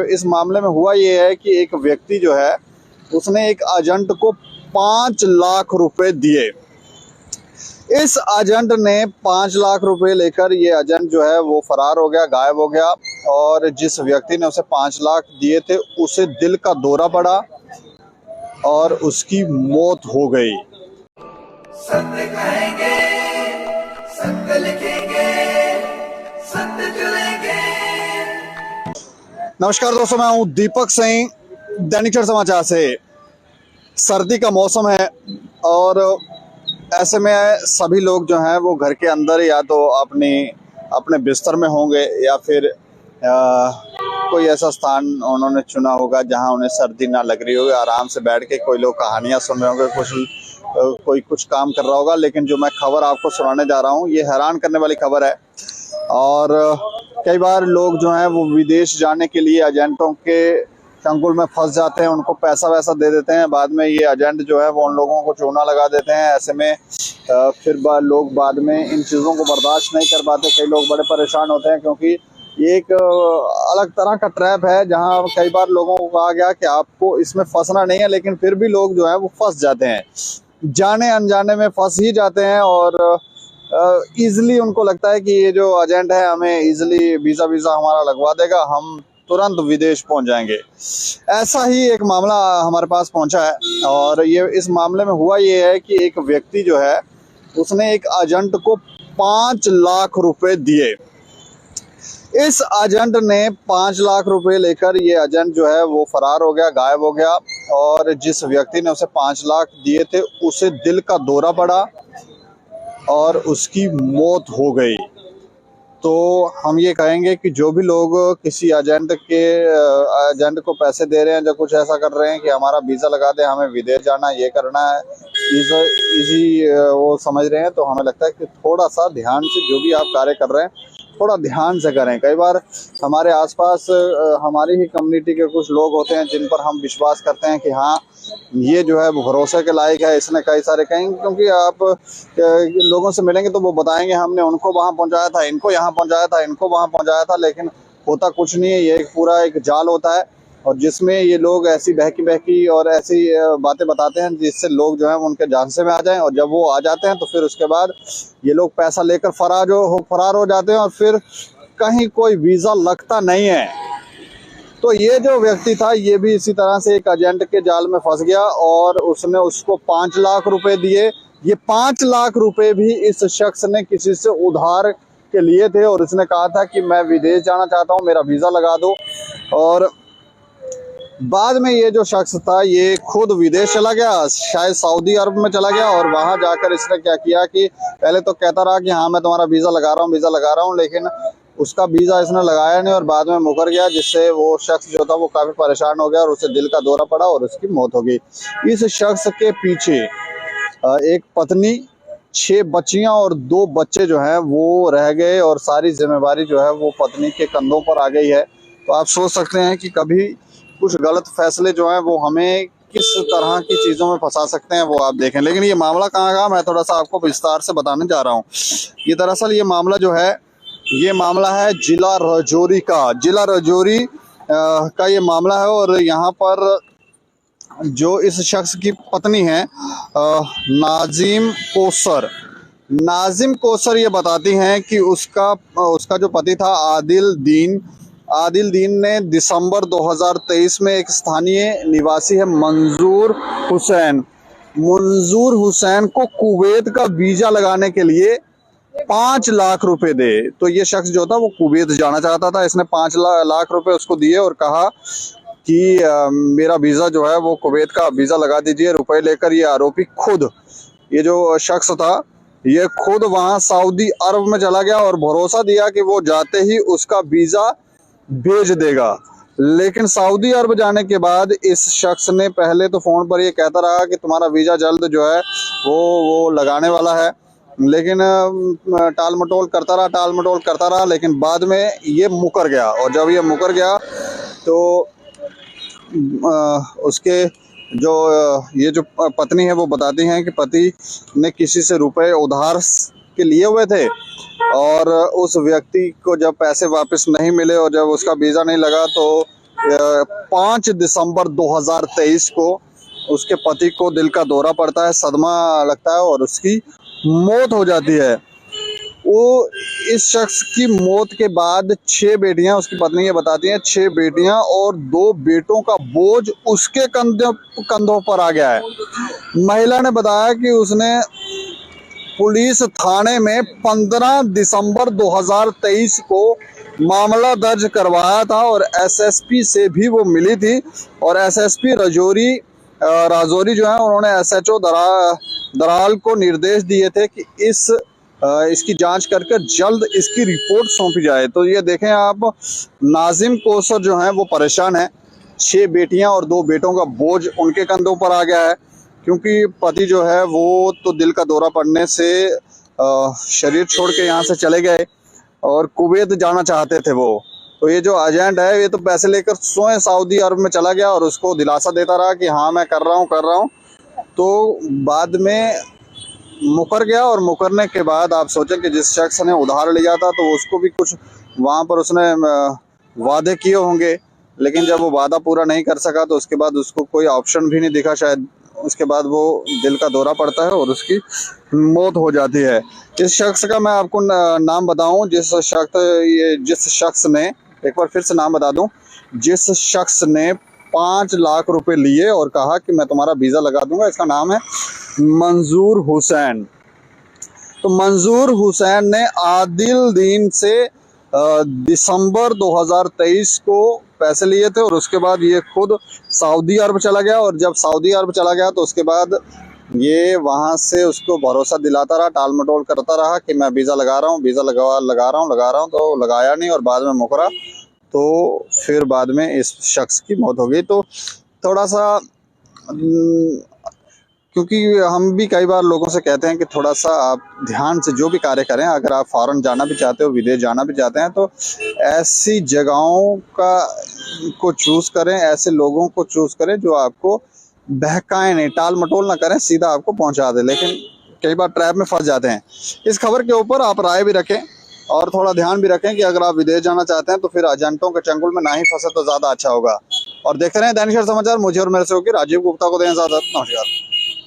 इस मामले में हुआ ये है कि एक व्यक्ति जो है उसने एक एजेंट को 5 लाख रुपए दिए। इस एजेंट ने 5 लाख रुपए लेकर ये एजेंट जो है वो फरार हो गया, गायब हो गया। और जिस व्यक्ति ने उसे 5 लाख दिए थे उसे दिल का दौरा पड़ा और उसकी मौत हो गई। सत्य कहेंगे, सत्य लिखेंगे, सत्य चलेंगे। नमस्कार दोस्तों, मैं हूं दीपक सिंह, दैनिक क्षण समाचार से। सर्दी का मौसम है और ऐसे में सभी लोग जो हैं वो घर के अंदर या तो अपने बिस्तर में होंगे या फिर कोई ऐसा स्थान उन्होंने चुना होगा जहां उन्हें सर्दी ना लग रही होगी। आराम से बैठ के कोई लोग कहानियां सुन रहे होंगे, कोई कुछ काम कर रहा होगा। लेकिन जो मैं खबर आपको सुनाने जा रहा हूं ये हैरान करने वाली खबर है। और कई बार लोग जो हैं वो विदेश जाने के लिए एजेंटों के चंगुल में फंस जाते हैं, उनको पैसा वैसा दे देते हैं। बाद में ये एजेंट जो है वो उन लोगों को चूना लगा देते हैं। ऐसे में फिर लोग बाद में इन चीज़ों को बर्दाश्त नहीं कर पाते। कई लोग बड़े परेशान होते हैं क्योंकि ये एक अलग तरह का ट्रैप है जहां कई बार लोगों को कहा गया कि आपको इसमें फंसना नहीं है, लेकिन फिर भी लोग जो है वो फंस जाते हैं, जाने अनजाने में फंस ही जाते हैं। और इजीली उनको लगता है कि ये जो एजेंट है हमें इजीली वीज़ा हमारा लगवा देगा, हम तुरंत विदेश पहुंच जाएंगे। ऐसा ही एक मामला हमारे पास पहुंचा है। और ये इस मामले में हुआ ये है कि एक व्यक्ति जो है उसने एक एजेंट को 5 लाख रुपए दिए। इस एजेंट ने 5 लाख रुपए लेकर ये एजेंट जो है वो फरार हो गया, गायब हो गया। और जिस व्यक्ति ने उसे 5 लाख दिए थे उसे दिल का दौरा पड़ा और उसकी मौत हो गई। तो हम ये कहेंगे कि जो भी लोग किसी एजेंट को पैसे दे रहे हैं, जो कुछ ऐसा कर रहे हैं कि हमारा वीज़ा लगा दे, हमें विदेश जाना, ये करना है, इजी वो समझ रहे हैं, तो हमें लगता है कि थोड़ा सा ध्यान से जो भी आप कार्य कर रहे हैं थोड़ा ध्यान से करें। कई बार हमारे आसपास हमारी ही कम्युनिटी के कुछ लोग होते हैं जिन पर हम विश्वास करते हैं कि हाँ ये जो है वो भरोसे के लायक है, इसने कई सारे कहेंगे, क्योंकि आप लोगों से मिलेंगे तो वो बताएंगे हमने उनको वहाँ पहुँचाया था, इनको यहाँ पहुँचाया था, इनको वहाँ पहुँचाया था। लेकिन होता कुछ नहीं है, ये पूरा एक जाल होता है और जिसमें ये लोग ऐसी बहकी और ऐसी बातें बताते हैं जिससे लोग जो है उनके झांसे में आ जाएं। और जब वो आ जाते हैं तो फिर उसके बाद ये लोग पैसा लेकर फरार हो जाते हैं और फिर कहीं कोई वीज़ा लगता नहीं है। तो ये जो व्यक्ति था ये भी इसी तरह से एक एजेंट के जाल में फंस गया और उसने उसको 5 लाख रुपए दिए। ये 5 लाख रुपए भी इस शख्स ने किसी से उधार के लिए थे और उसने कहा था कि मैं विदेश जाना चाहता हूँ, मेरा वीज़ा लगा दो। और बाद में ये जो शख्स था ये खुद विदेश चला गया, शायद सऊदी अरब में चला गया। और वहां जाकर इसने क्या किया कि पहले तो कहता रहा कि हाँ मैं तुम्हारा वीज़ा लगा रहा हूँ, लेकिन उसका वीज़ा इसने लगाया नहीं और बाद में मुकर गया, जिससे वो शख्स जो था वो काफ़ी परेशान हो गया और उसे दिल का दौरा पड़ा और उसकी मौत हो गई। इस शख्स के पीछे एक पत्नी, 6 बच्चियाँ और 2 बच्चे जो हैं वो रह गए और सारी जिम्मेवारी जो है वो पत्नी के कंधों पर आ गई है। तो आप सोच सकते हैं कि कभी कुछ गलत फैसले जो हैं वो हमें किस तरह की चीज़ों में फंसा सकते हैं, वो आप देखें। लेकिन ये मामला कहाँ का, मैं थोड़ा सा आपको विस्तार से बताने जा रहा हूँ। ये दरअसल ये मामला जो है ये मामला है जिला राजौरी का ये मामला है। और यहाँ पर जो इस शख्स की पत्नी है नाजिम कौसर ये बताती हैं कि उसका जो पति था आदिल दीन ने दिसंबर 2023 में एक स्थानीय निवासी है मंजूर हुसैन को कुवैत का वीज़ा लगाने के लिए 5 लाख रुपए दे। तो ये शख्स जो था वो कुवैत जाना चाहता था। इसने 5 लाख रुपए उसको दिए और कहा कि मेरा वीज़ा जो है वो कुवैत का वीज़ा लगा दीजिए। रुपए लेकर ये आरोपी ये जो शख्स था ये खुद वहाँ सऊदी अरब में चला गया और भरोसा दिया कि वो जाते ही उसका वीज़ा भेज देगा। लेकिन सऊदी अरब जाने के बाद इस शख्स ने पहले तो फ़ोन पर ये कहता रहा कि तुम्हारा वीज़ा जल्द जो है वो लगाने वाला है, लेकिन टाल मटोल करता रहा। लेकिन बाद में ये मुकर गया और जब ये मुकर गया तो उसके ये जो पत्नी है वो बताती हैं कि पति ने किसी से रुपए उधार के लिए हुए थे और उस व्यक्ति को जब पैसे वापस नहीं मिले और जब उसका वीज़ा नहीं लगा तो 5 दिसंबर 2023 को उसके पति को दिल का दौरा पड़ता है, सदमा लगता है और उसकी मौत हो जाती है। वो इस शख्स की मौत के बाद 6 बेटियां, उसकी पत्नी ये बताती हैं, 6 बेटियां और 2 बेटों का बोझ उसके कंधों पर आ गया है। महिला ने बताया कि उसने पुलिस थाने में 15 दिसंबर 2023 को मामला दर्ज करवाया था और एसएसपी से भी वो मिली थी और एसएसपी राजौरी जो है उन्होंने एसएचओ दराल को निर्देश दिए थे कि इसकी जांच करके जल्द इसकी रिपोर्ट सौंपी जाए। तो ये देखें आप, नाजिम कौसर जो हैं वो परेशान है। 6 बेटियां और 2 बेटों का बोझ उनके कंधों पर आ गया है, क्योंकि पति जो है वो तो दिल का दौरा पड़ने से शरीर छोड़ के यहाँ से चले गए और कुवैत जाना चाहते थे वो। तो ये जो एजेंट है ये तो पैसे लेकर स्वयं सऊदी अरब में चला गया और उसको दिलासा देता रहा कि हाँ मैं कर रहा हूँ। तो बाद में मुकर गया और मुकरने के बाद आप सोचें कि जिस शख्स ने उधार लिया था तो उसको भी कुछ वहाँ पर उसने वादे किए होंगे, लेकिन जब वो वादा पूरा नहीं कर सका तो उसके बाद उसको कोई ऑप्शन भी नहीं दिखा शायद। उसके बाद वो दिल का दौरा पड़ता है और उसकी मौत हो जाती है। इस शख्स का मैं आपको नाम बताऊं, जिस शख्स ने, एक बार फिर से नाम बता दूं, जिस शख्स ने 5 लाख रुपए लिए और कहा कि मैं तुम्हारा वीज़ा लगा दूंगा, इसका नाम है मंजूर हुसैन। तो मंजूर हुसैन ने आदिल दीन से दिसंबर 2023 को पैसे लिए थे और उसके बाद ये खुद सऊदी अरब चला गया और जब सऊदी अरब चला गया तो उसके बाद ये वहाँ से उसको भरोसा दिलाता रहा, टाल मटोल करता रहा कि मैं वीज़ा लगा रहा हूँ, वीज़ा लगा रहा हूँ, तो लगाया नहीं और बाद में मुकरा। तो फिर बाद में इस शख्स की मौत हो गई। तो थोड़ा सा क्योंकि हम भी कई बार लोगों से कहते हैं कि थोड़ा सा आप ध्यान से जो भी कार्य करें, अगर आप फॉरेन जाना भी चाहते हो, विदेश जाना भी चाहते हैं, तो ऐसी जगहों को चूज़ करें, ऐसे लोगों को चूज़ करें जो आपको बहकाएं नहीं, टाल मटोल ना करें, सीधा आपको पहुंचा दे। लेकिन कई बार ट्रैप में फंस जाते हैं। इस खबर के ऊपर आप राय भी रखें और थोड़ा ध्यान भी रखें कि अगर आप विदेश जाना चाहते हैं तो फिर एजेंटों के चंगुल में ना ही फंसे तो ज़्यादा अच्छा होगा। और देखते रहें दैनिक समाचार। मुझे और मेरे से होकर राजीव गुप्ता को दें इजाज़त। नमस्कार।